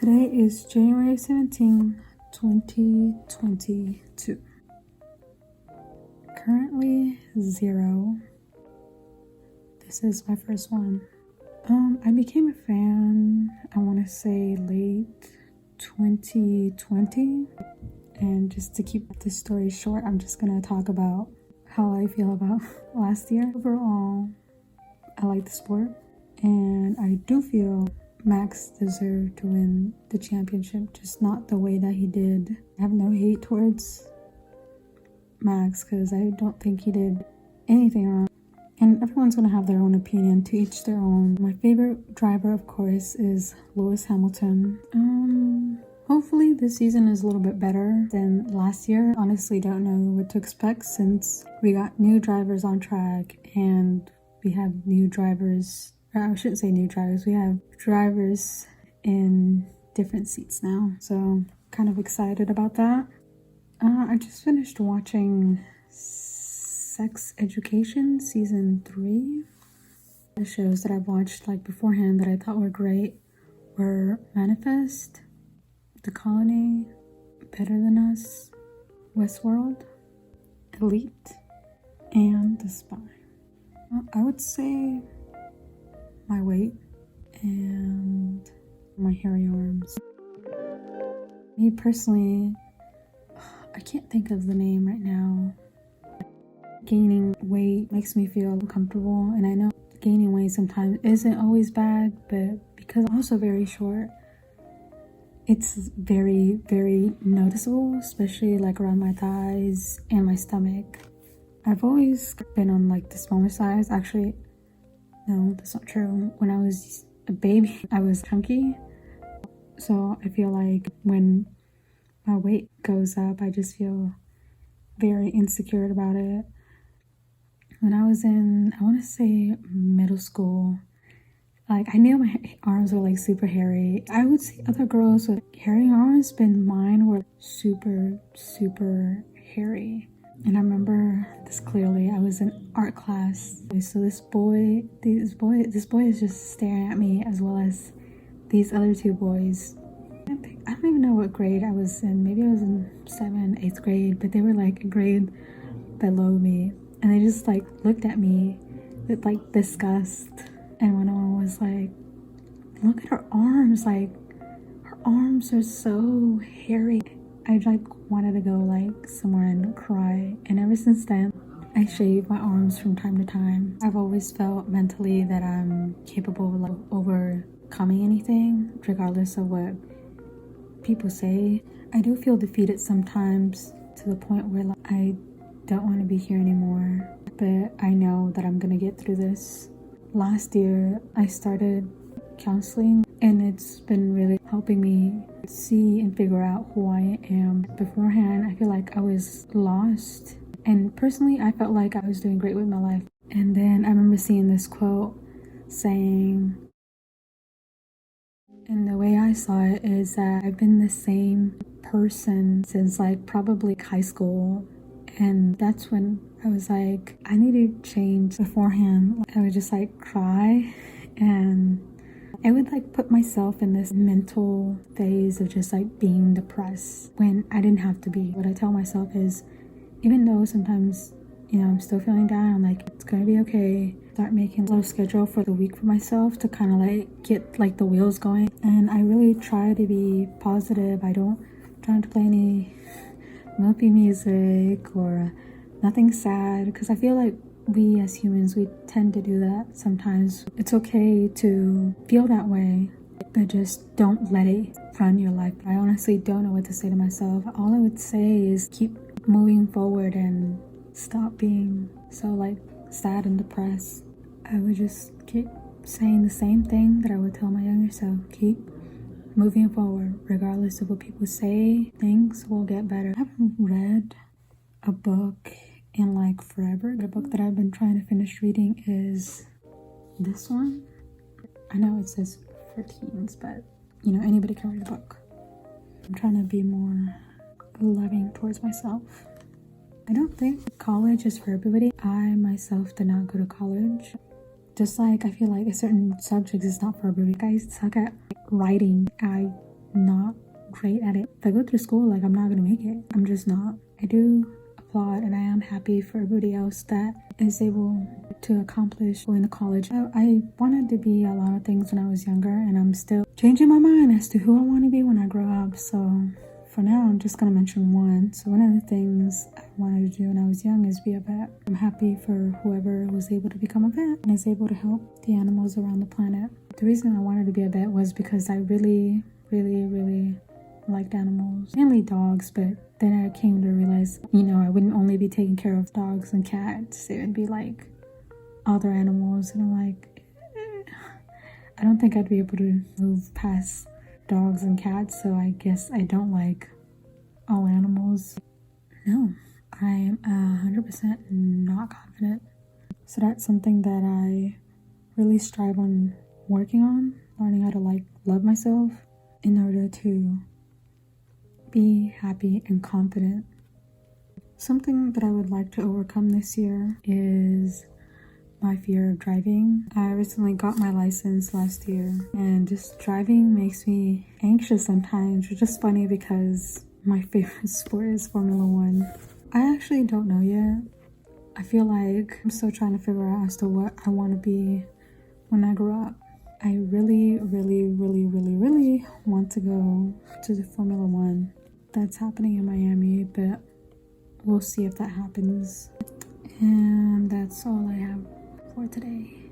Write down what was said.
Today is January 17, 2022. Currently 0. This is my first one. I became a fan, I want to say late 2020. And just to keep this story short, I'm just going to talk about how I feel about last year. Overall, I like the sport. And I do feel Max deserved to win the championship, just not the way that he did. I have no hate towards Max because I don't think he did anything wrong. And everyone's going to have their own opinion, to each their own. My favorite driver, of course, is Lewis Hamilton. Hopefully this season is a little bit better than last year. Honestly, don't know what to expect since we got new drivers on track and we have new drivers. I shouldn't say new drivers. We have drivers in different seats now. So kind of excited about that. I just finished watching Sex Education season 3. The shows that I've watched like beforehand that I thought were great were Manifest, The Colony, Better Than Us, Westworld, Elite, and The Spy. I would say my weight and my hairy arms. Me personally, I can't think of the name right now. Gaining weight makes me feel uncomfortable, and I know gaining weight sometimes isn't always bad, but because I'm also very short, it's very, very noticeable, especially like around my thighs and my stomach. I've always been on like the smaller size. Actually, no, that's not true. When I was a baby, I was chunky. So I feel like when my weight goes up, I just feel very insecure about it. When I was in, I want to say middle school, like I knew my arms were like super hairy. I would see other girls with hairy arms, but mine were super, super hairy. And I remember this clearly. I was in art class. So this boy is just staring at me, as well as these other two boys. I don't even know what grade I was in. Maybe I was in 7th, 8th grade, but they were like a grade below me. And they just like looked at me with like disgust. And one of them was like, look at her arms. Like, her arms are so hairy. I like wanted to go like somewhere and cry. And ever since then, I shave my arms from time to time. I've always felt mentally that I'm capable of like overcoming anything, regardless of what people say. I do feel defeated sometimes, to the point where like, I don't want to be here anymore. But I know that I'm gonna get through this. Last year, I started counseling, and it's been really helping me see and figure out who I am. Beforehand, I feel like I was lost, and personally I felt like I was doing great with my life. And then I remember seeing this quote saying, and the way I saw it is that I've been the same person since like probably high school. And that's when I was like, I need to change. Beforehand, I would just like cry, and I would like put myself in this mental phase of just like being depressed when I didn't have to be. What I tell myself is, even though sometimes, I'm still feeling down, I'm like, it's gonna be okay. Start making a little schedule for the week for myself to kind of like get like the wheels going. And I really try to be positive. I don't try to play any mopey music or nothing sad, because I feel like we as humans, we tend to do that sometimes. It's okay to feel that way, but just don't let it run your life. I honestly don't know what to say to myself. All I would say is keep moving forward and stop being so like sad and depressed. I would just keep saying the same thing that I would tell my younger self. Keep moving forward, regardless of what people say. Things will get better. I haven't read a book in like forever. The book that I've been trying to finish reading is this one. I know it says for teens, but anybody can read a book. I'm trying to be more loving towards myself. I don't think college is for everybody. I myself did not go to college. Just like I feel like a certain subject is not for everybody. I suck at writing. I not great at it. If I go through school, like, I'm not gonna make it. I'm just not. I do applaud and I am happy for everybody else that is able to accomplish going to college. I wanted to be a lot of things when I was younger, and I'm still changing my mind as to who I want to be when I grow up. So for now, I'm just gonna mention one. So one of the things I wanted to do when I was young is be a vet. I'm happy for whoever was able to become a vet and is able to help the animals around the planet. The reason I wanted to be a vet was because I really liked animals, mainly dogs, but then I came to realize, I wouldn't only be taking care of dogs and cats. It would be like other animals, and I'm like, I don't think I'd be able to move past dogs and cats, so I guess I don't like all animals. No, I'm 100% not confident. So that's something that I really strive on working on, learning how to love myself in order to be happy and confident. Something that I would like to overcome this year is my fear of driving. I recently got my license last year, and just driving makes me anxious sometimes, which is funny because my favorite sport is Formula One. I actually don't know yet. I feel like I'm still trying to figure out as to what I want to be when I grow up. I really want to go to the Formula One that's happening in Miami, but we'll see if that happens. And that's all I have for today.